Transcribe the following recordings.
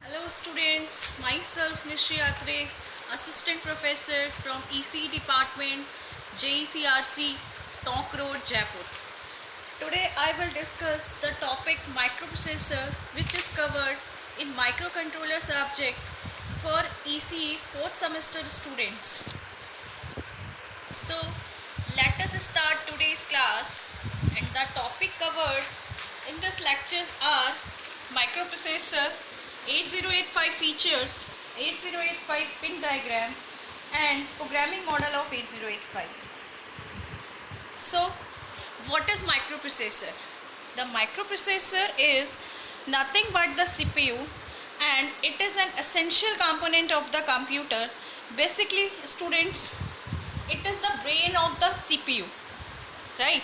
Hello students, myself Nishri Atre, Assistant Professor from EC Department, JECRC, Tonk Road, Jaipur. Today I will discuss the topic microprocessor, which is covered in microcontroller subject for ECE 4th semester students. So let us start today's class, and the topic covered in this lecture are microprocessor, 8085 features, 8085 pin diagram and programming model of 8085. So what is microprocessor? The microprocessor is nothing but the CPU, and it is an essential component of the computer. Basically students, it is the brain of the CPU, right?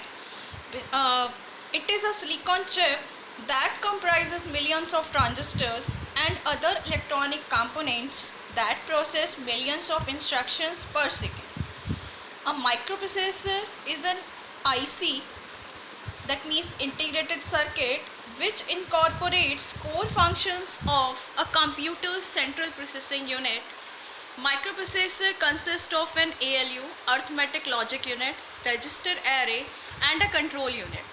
uh, it is a silicon chip that comprises millions of transistors and other electronic components that process millions of instructions per second. A microprocessor is an IC, that means integrated circuit, which incorporates core functions of a computer's central processing unit. Microprocessor consists of an ALU, arithmetic logic unit, register array and a control unit.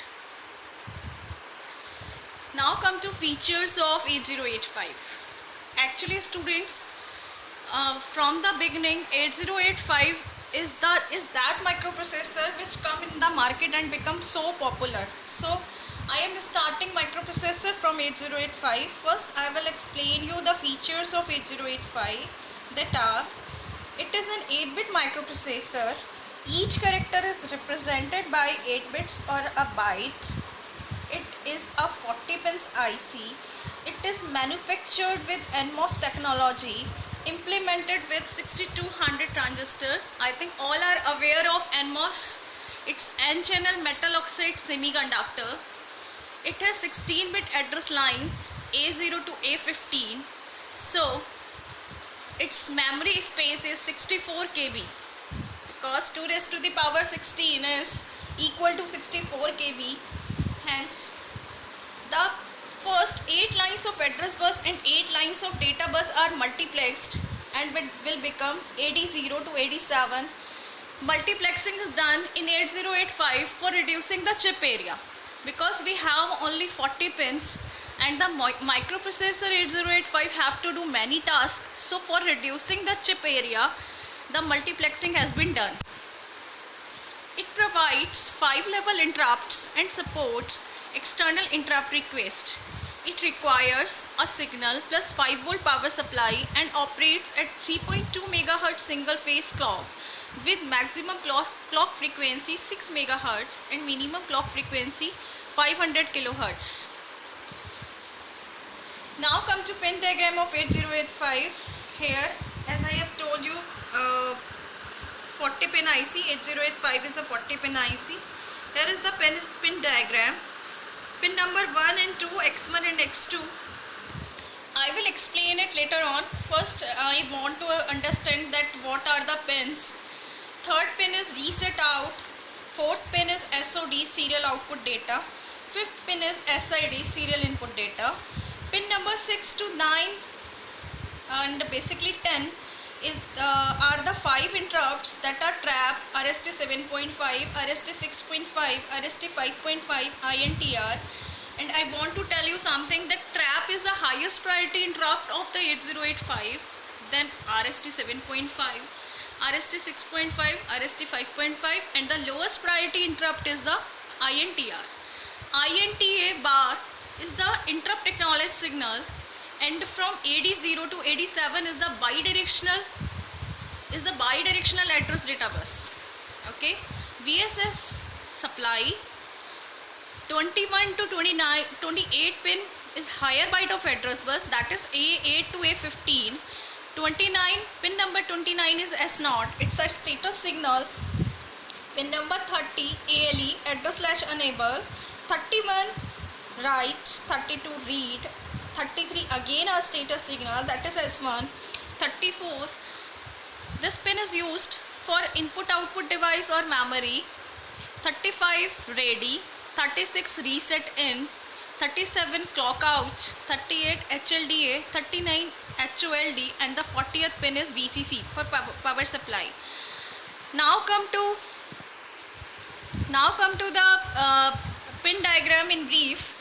Now come to features of 8085. Actually students, from the beginning 8085 is that microprocessor which come in the market and become so popular. So I am starting microprocessor from 8085. First I will explain you the features of 8085, that are: it is an 8-bit microprocessor. Each character is represented by 8 bits or a byte. It is a 40 pins IC. It is manufactured with NMOS technology, implemented with 6200 transistors. I think all are aware of NMOS. It's N-channel metal oxide semiconductor. It has 16-bit address lines A0 to A15. So its memory space is 64 KB, because 2 raised to the power 16 is equal to 64 KB. Hence, the first 8 lines of address bus and 8 lines of data bus are multiplexed and will become AD0 to AD7. Multiplexing is done in 8085 for reducing the chip area, because we have only 40 pins and the microprocessor 8085 have to do many tasks. So for reducing the chip area, the multiplexing has been done. It provides 5-level interrupts and supports external interrupt request. It requires a signal plus 5-volt power supply and operates at 3.2 MHz single phase clock with maximum clock frequency 6 MHz and minimum clock frequency 500 kHz. Now come to pin diagram of 8085. Here, as I have told you, 40 pin IC, 8085 is a 40 pin IC. Here is the pin diagram. Pin number 1 and 2, X1 and X2. I will explain it later on. First I want to understand that what are the pins. Third pin is reset out. Fourth pin is SOD, serial output data. Fifth pin is SID, serial input data. Pin number 6 to 9 and basically 10 are the 5 interrupts, that are trap, RST 7.5, RST 6.5, RST 5.5, INTR. And I want to tell you something, that trap is the highest priority interrupt of the 8085, then RST 7.5, RST 6.5, RST 5.5, and the lowest priority interrupt is the INTR. INTA bar is the interrupt acknowledge signal, and from AD0 to AD7 is the bidirectional address data bus. Okay, VSS supply 21 to 28 pin is higher byte of address bus, that is A8 to A15. 29 pin number 29 is S0, it's a status signal. Pin number 30 ALE, address slash enable. 31 write, 32 read, 33 again a status signal, that is S1. 34, this pin is used for input output device or memory. 35 ready, 36 reset in, 37 clock out, 38 HLDA, 39 HOLD, and the 40th pin is VCC for power supply. Now come to the pin diagram in brief.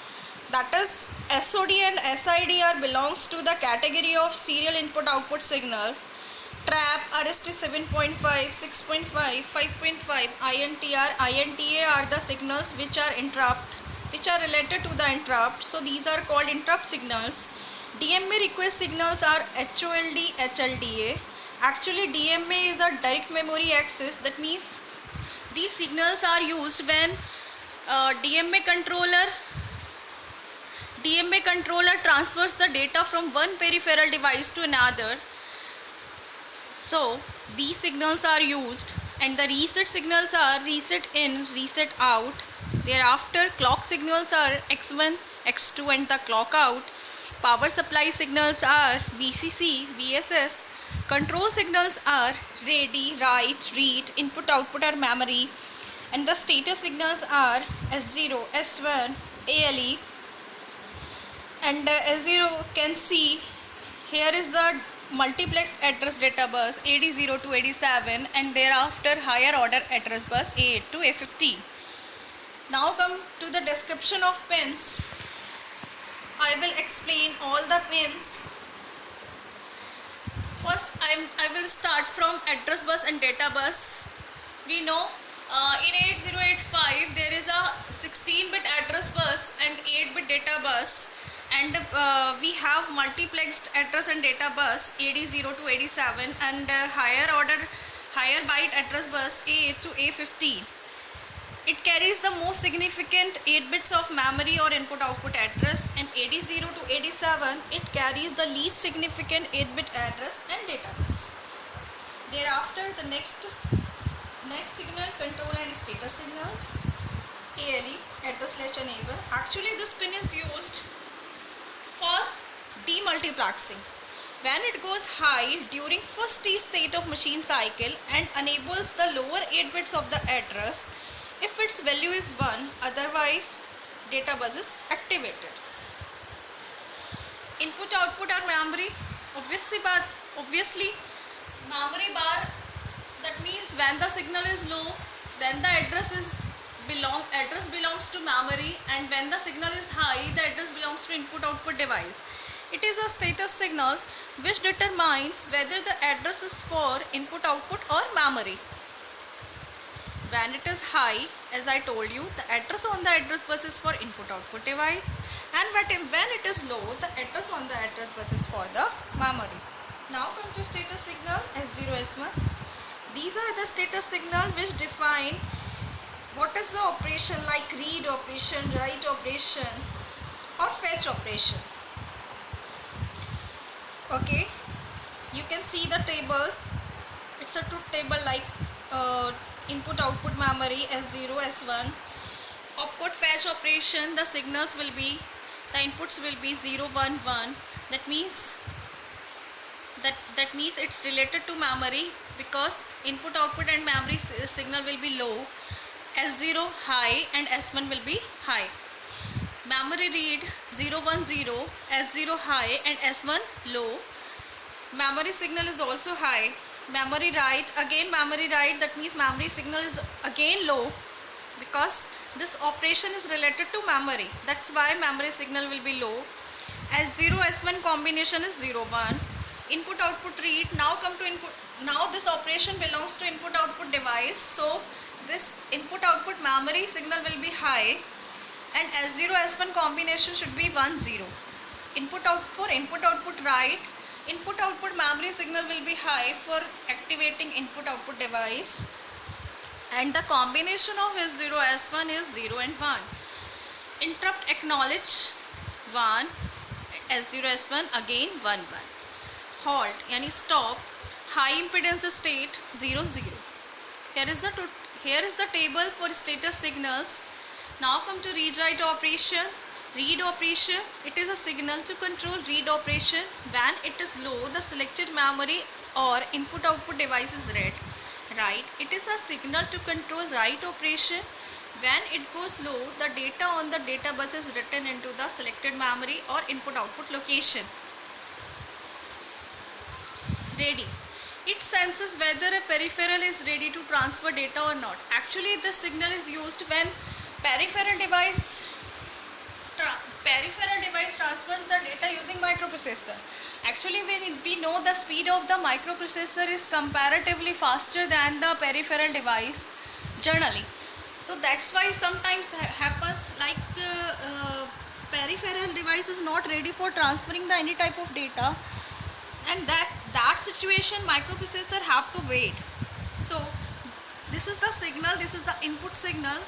That is, SOD and SIDR belongs to the category of serial input output signal. Trap, RST 7.5, 6.5, 5.5, INTR, INTA are the signals which are related to the interrupt. So these are called interrupt signals. DMA request signals are HOLD, HLDA. Actually, DMA is a direct memory access. That means these signals are used when DMA controller transfers the data from one peripheral device to another. So these signals are used, and the reset signals are reset in, reset out. Thereafter, clock signals are X1, X2, and the clock out. Power supply signals are VCC, VSS. Control signals are ready, write, read, input, output, or memory. And the status signals are S0, S1, ALE. And S0 can see, here is the multiplex address data bus AD0 to AD7, and thereafter higher order address bus A8 to A15. Now come to the description of pins. I will explain all the pins. First, I will start from address bus and data bus. We know in 8085 there is a 16-bit address bus and 8-bit data bus, and we have multiplexed address and data bus AD0 to AD7 and higher byte address bus A8 to A15. It carries the most significant 8 bits of memory or input output address, and AD0 to AD7 it carries the least significant 8-bit address and data bus. Thereafter, the next signal, control and status signals, ALE, address latch enable. Actually, this pin is used for demultiplexing. When it goes high during first T state of machine cycle and enables the lower 8 bits of the address if its value is 1, otherwise data bus is activated. Input output or memory, obviously memory bar, that means when the signal is low, then the address belongs to memory, and when the signal is high, the address belongs to input output device. It is a status signal which determines whether the address is for input output or memory. When it is high, as I told you, the address on the address bus is for input output device, and when it is low, the address on the address bus is for the memory. Now come to status signal S0, S1. These are the status signal which define what is the operation, like read operation, write operation, or fetch operation. Okay, you can see the table. It's a truth table like input output memory S0, S1. Opcode fetch operation, the inputs will be 0, 1, 1. That means it's related to memory because input output and memory signal will be low. S0 high and S1 will be high. Memory read 0, 1, 0, S0 high and S1 low. Memory signal is also high. Memory write, that means memory signal is again low because this operation is related to memory. That's why memory signal will be low. S0, S1 combination is 0, 1. Input output read. Now come to input. Now this operation belongs to input output device. So this input output memory signal will be high, and S0, S1 combination should be 1, 0. Input output write. Input output memory signal will be high for activating input output device, and the combination of S0, S1 is 0 and 1. Interrupt acknowledge 1, S0, S1 again 1, 1. Halt yani stop, high impedance state 0, 0. Here is the table for status signals. Now come to read write operation. Read operation, it is a signal to control read operation. When it is low, the selected memory or input output device is read. Write, it is a signal to control write operation. when it goes low, the data on the data bus is written into the selected memory or input output location. Ready. It senses whether a peripheral is ready to transfer data or not. Actually, this signal is used when peripheral device transfers the data using microprocessor. Actually, we know the speed of the microprocessor is comparatively faster than the peripheral device generally. So that's why sometimes happens like peripheral device is not ready for transferring the any type of data, and that situation microprocessor have to wait. So this is the signal, this is the input signal.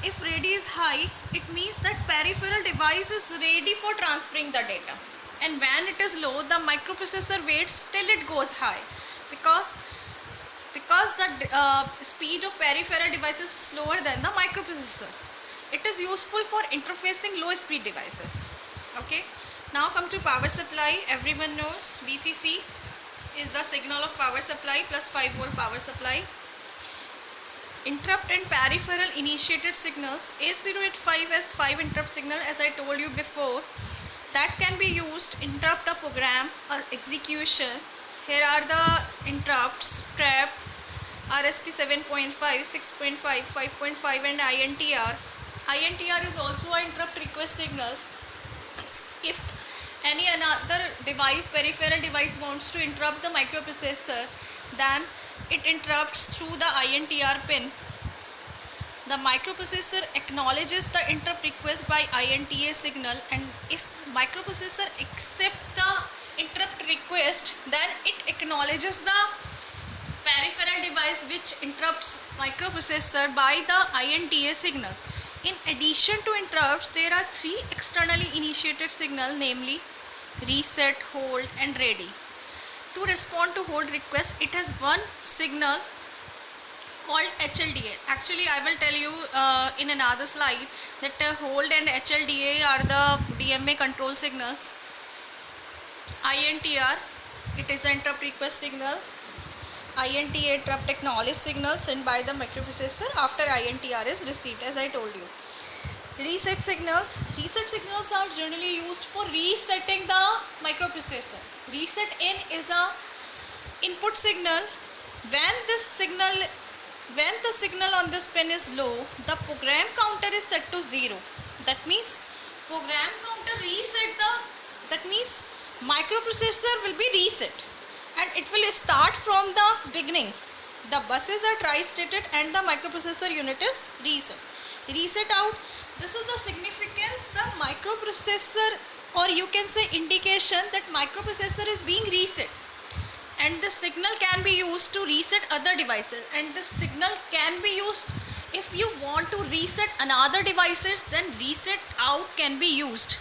If ready is high, it means that peripheral device is ready for transferring the data, and when it is low, the microprocessor waits till it goes high, because the speed of peripheral devices is slower than the microprocessor. It is useful for interfacing low speed devices. Okay, now come to power supply. Everyone knows VCC is the signal of power supply, plus 5 volt power supply. Interrupt and peripheral initiated signals. 8085 has 5 interrupt signal, as I told you before, that can be used interrupt a program or execution. Here are the interrupts: trap, RST 7.5, 6.5, 5.5 and INTR. INTR is also an interrupt request signal. If any another device, peripheral device, wants to interrupt the microprocessor, then it interrupts through the INTR pin. The microprocessor acknowledges the interrupt request by INTA signal, and if microprocessor accepts the interrupt request, then it acknowledges the peripheral device which interrupts microprocessor by the INTA signal. In addition to interrupts, there are 3 externally initiated signals, namely reset, hold and ready. To respond to hold request, it has one signal called HLDA. Actually, I will tell you in another slide that hold and HLDA are the DMA control signals. INTR, it is an interrupt request signal. INTA, interrupt acknowledge signal sent by the microprocessor after INTR is received, as I told you. Reset signals. Reset signals are generally used for resetting the microprocessor. Reset in is a input signal. When the signal on this pin is low, the program counter is set to 0. That means program counter reset that means microprocessor will be reset, and it will start from the beginning. The buses are tri-stated and the microprocessor unit is reset. Reset out. This is the significance, the microprocessor, or you can say indication that microprocessor is being reset, and this signal can be used to reset other devices, and this signal can be used if you want to reset another devices, then reset out can be used.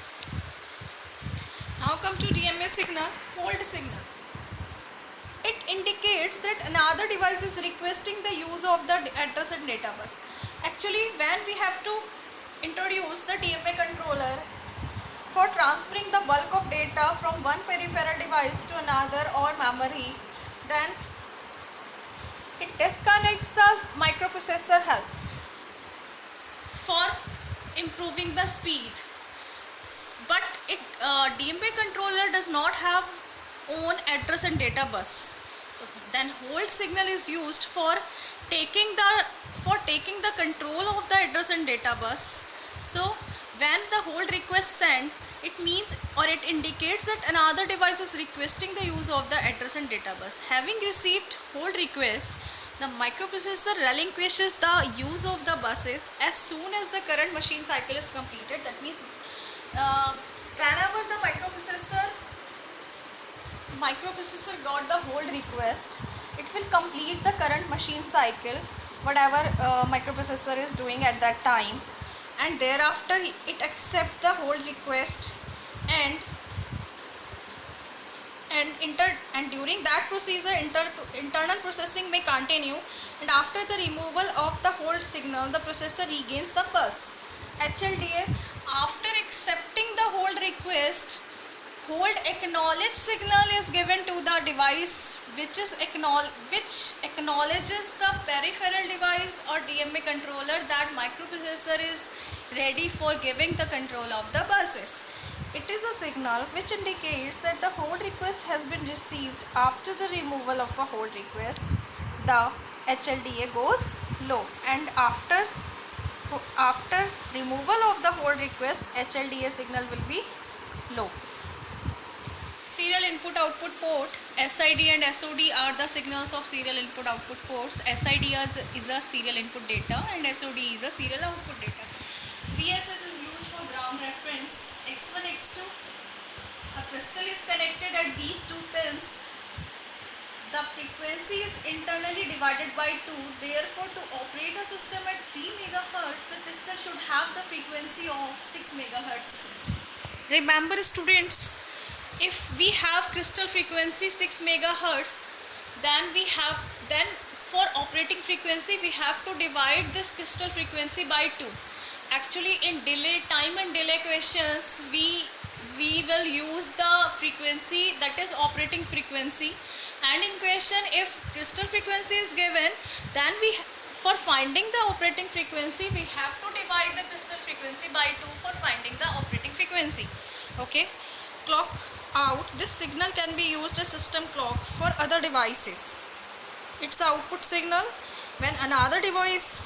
Now come to DMA signal, hold signal. It indicates that another device is requesting the use of the address and data bus. Actually, when we have to introduce the DMA controller for transferring the bulk of data from one peripheral device to another or memory, then it disconnects the microprocessor help for improving the speed. But DMA controller does not have own address and data bus. Then hold signal is used for taking the control of the address and data bus. So when the hold request sent, it means, or it indicates that another device is requesting the use of the address and data bus. Having received hold request, the microprocessor relinquishes the use of the buses as soon as the current machine cycle is completed. That means whenever the microprocessor got the hold request, it will complete the current machine cycle, whatever microprocessor is doing at that time, and thereafter it accepts the hold request, and during that procedure internal processing may continue, and after the removal of the hold signal, the processor regains the bus. HLDA, after accepting the hold request hold acknowledge signal is given to the device which acknowledges the peripheral device or DMA controller that microprocessor is ready for giving the control of the buses. It is a signal which indicates that the hold request has been received. After the removal of a hold request, the HLDA goes low, and after removal of the hold request, HLDA signal will be low. Serial input output port, SID and SOD are the signals of serial input output ports. SID is a serial input data and SOD is a serial output data. VSS is used for ground reference. X1, X2. A crystal is connected at these two pins. The frequency is internally divided by 2. Therefore, to operate a system at 3 MHz, the crystal should have the frequency of 6 MHz. Remember, students, if we have crystal frequency 6 MHz, then for operating frequency we have to divide this crystal frequency by 2. Actually, in time and delay questions, we will use the frequency that is operating frequency, and in question if crystal frequency is given, then for finding the operating frequency we have to divide the crystal frequency by 2 for finding the operating frequency. Okay, clock out. This signal can be used as system clock for other devices. It's output signal. When another device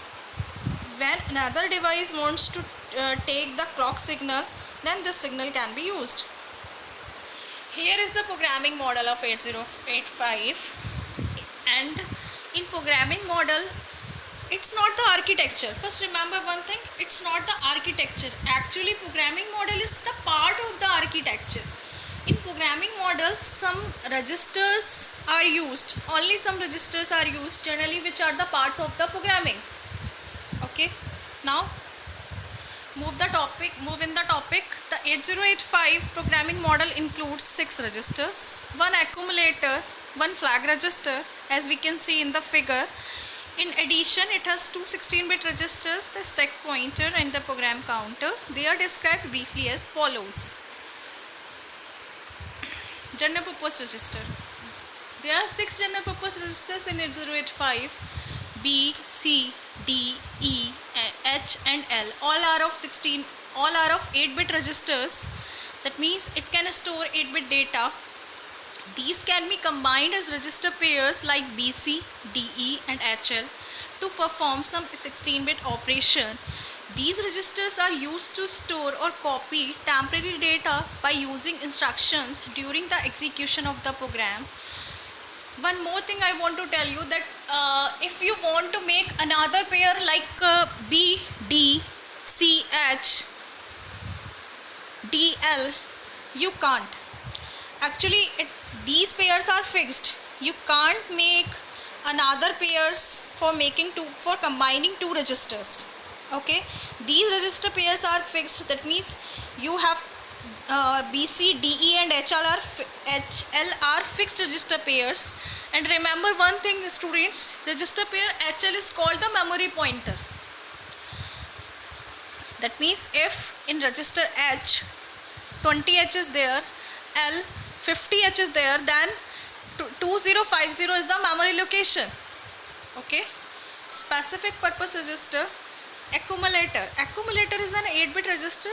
wants to take the clock signal, then this signal can be used. Here is the programming model of 8085, and in programming model, it's not the architecture. First remember one thing, it's not the architecture. Actually, programming model is the part of the architecture. In programming model, some registers are used. Only some registers are used generally, which are the parts of the programming. Okay, now move in the topic. The 8085 programming model includes 6 registers, 1 accumulator, 1 flag register, as we can see in the figure. In addition, it has 2 16-bit registers, the stack pointer and the program counter. They are described briefly as follows. General purpose register. There are 6 general purpose registers in 8085: B, C, D, E, H and L. All are of 8-bit registers. That means it can store 8-bit data. These can be combined as register pairs like BC, DE and HL to perform some 16-bit operation. These registers are used to store or copy temporary data by using instructions during the execution of the program. One more thing I want to tell you, that if you want to make another pair like B, D, C, H, D, L, you can't. Actually, these pairs are fixed. You can't make another pairs for combining 2 registers. Okay, these register pairs are fixed. That means you have BC, DE and HL are fixed register pairs. And remember one thing, students, register pair HL is called the memory pointer. That means if in register H 20H is there, L 50H is there, then 2050 is the memory location. Okay, specific purpose register. Accumulator is an 8-bit register.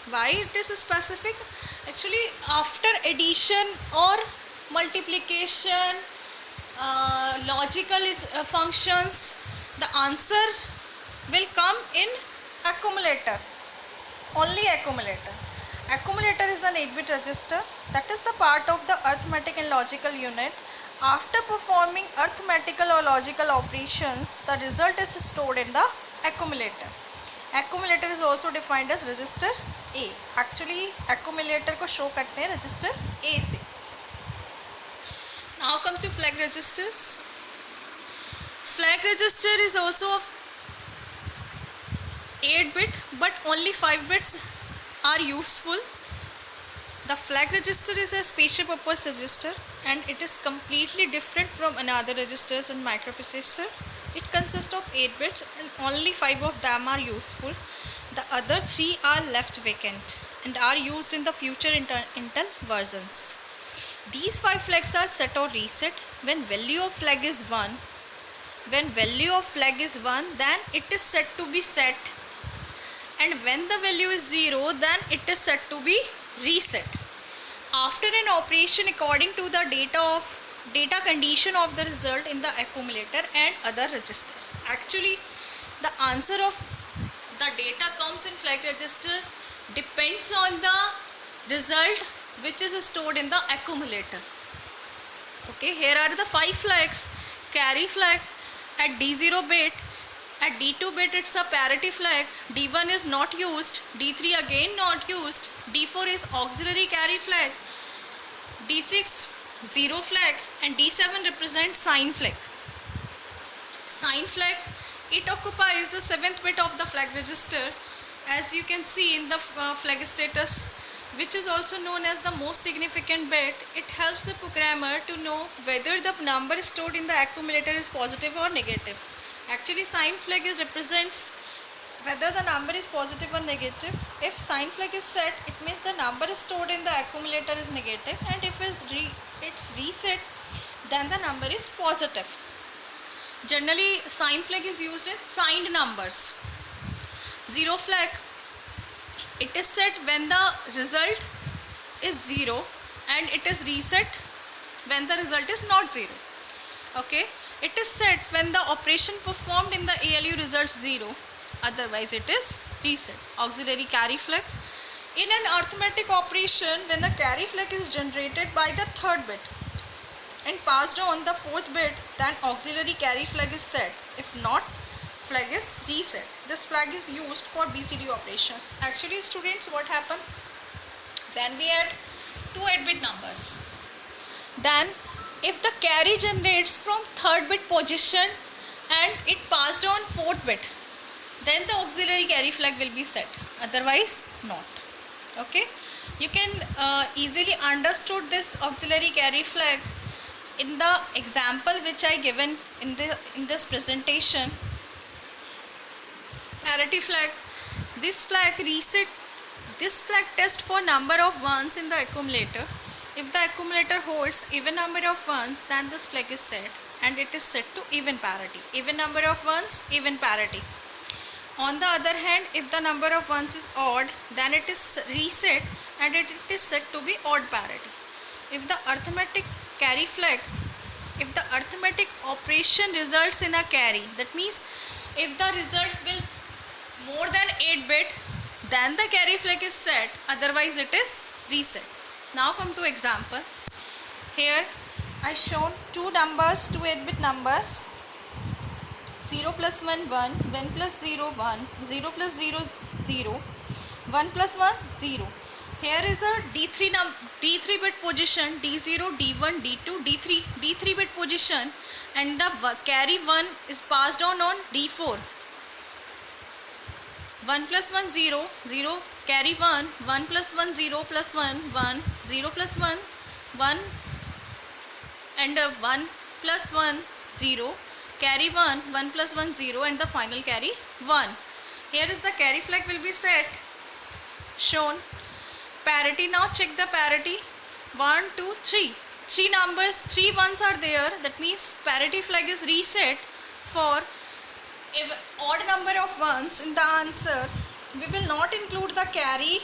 Why it is specific? Actually, after addition or multiplication, logical functions, the answer will come in accumulator. Only accumulator. Accumulator is an 8-bit register. That is the part of the arithmetic and logical unit. After performing arithmetical or logical operations, the result is stored in the accumulator. Accumulator is also defined as register A. Actually, accumulator को show करते हैं register A से. Now come to flag registers. Flag register is also of 8-bit, but only 5 bits are useful. The flag register is a special purpose register and it is completely different from another registers in microprocessor. It consists of 8 bits and only 5 of them are useful. The other 3 are left vacant and are used in the future Intel versions. These 5 flags are set or reset when value of flag is 1. When value of flag is 1, then it is set to be set, and when the value is 0, then it is set to be reset. After an operation according to the data condition of the result in the accumulator and other registers. Actually, the answer of the data comes in flag register depends on the result which is stored in the accumulator. Okay, here are the 5 flags. Carry flag at D0 bit, at D2 bit it's a parity flag, D1 is not used, D3 again not used, D4 is auxiliary carry flag, D6 0 flag, and D7 represents sign flag. Sign flag, it occupies the 7th bit of the flag register, as you can see in the flag status, which is also known as the most significant bit. It helps the programmer to know whether the number stored in the accumulator is positive or negative. Actually, sign flag represents whether the number is positive or negative. If sign flag is set, it means the number stored in the accumulator is negative, and if it's reset, then the number is positive. Generally, sign flag is used in signed numbers. 0 flag, it is set when the result is 0, and it is reset when the result is not 0. Okay, it is set when the operation performed in the ALU results 0, otherwise it is reset. Auxiliary carry flag, in an arithmetic operation, when the carry flag is generated by the 3rd bit and passed on the 4th bit, then auxiliary carry flag is set. If not, flag is reset. This flag is used for BCD operations. Actually, students, what happened when we add 2 8-bit numbers, then if the carry generates from 3rd bit position and it passed on 4th bit, then the auxiliary carry flag will be set, otherwise not. Okay, you can easily understood this auxiliary carry flag in the example which I given in this presentation. Parity flag, this flag reset, this flag test for number of ones in the accumulator. If the accumulator holds even number of ones, then this flag is set, and it is set to even parity. Even number of ones, even parity. On the other hand, if the number of ones is odd, then it is reset and it is set to be odd parity. If the arithmetic carry flag, if the arithmetic operation results in a carry, that means if the result will more than 8-bit, then the carry flag is set, otherwise it is reset. Now come to example. Here I shown 2 numbers, 2 8-bit numbers, 0 plus 1 1, 1 plus 0 1, 0 plus 0 0, 1 plus 1 0. Here is a D3 bit position, D0, D1, D2, D3 bit position, and the carry 1 is passed on D4. 1 plus 1 0, 0 carry 1, 1 plus 1 0 plus 1 1, 0 plus 1 1, and 1 plus 1 0, carry 1, 1 plus 1 0, and the final carry 1. Here is the carry flag will be set, shown. Parity, now check the parity. 1 2 3, 3 numbers, 3 ones are there, that means parity flag is reset for if odd number of ones in the answer. We will not include the carry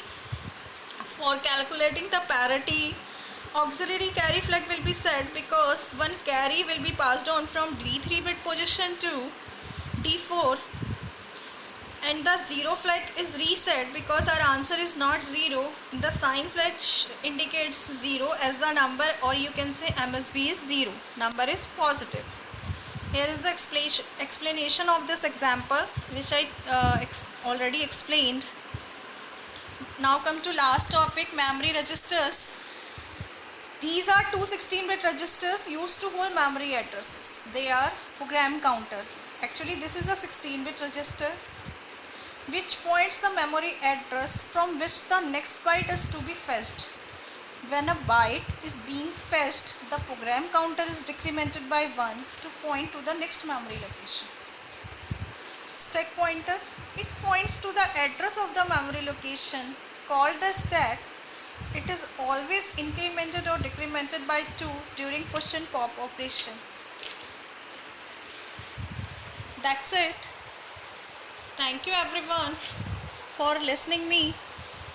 for calculating the parity. Auxiliary carry flag will be set because one carry will be passed on from D3 bit position to D4, and the 0 flag is reset because our answer is not 0. The sign flag indicates 0 as the number, or you can say MSB is 0, number is positive. Here is the explanation of this example which I already explained. Now come to last topic, memory registers. These are two 16-bit registers used to hold memory addresses. They are program counter. Actually, this is a 16-bit register which points the memory address from which the next byte is to be fetched. When a byte is being fetched, the program counter is decremented by 1 to point to the next memory location. Stack pointer, it points to the address of the memory location called the stack. It is always incremented or decremented by 2 during push and pop operation. That's it. Thank you everyone for listening me.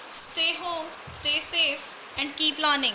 Stay home, stay safe and keep learning.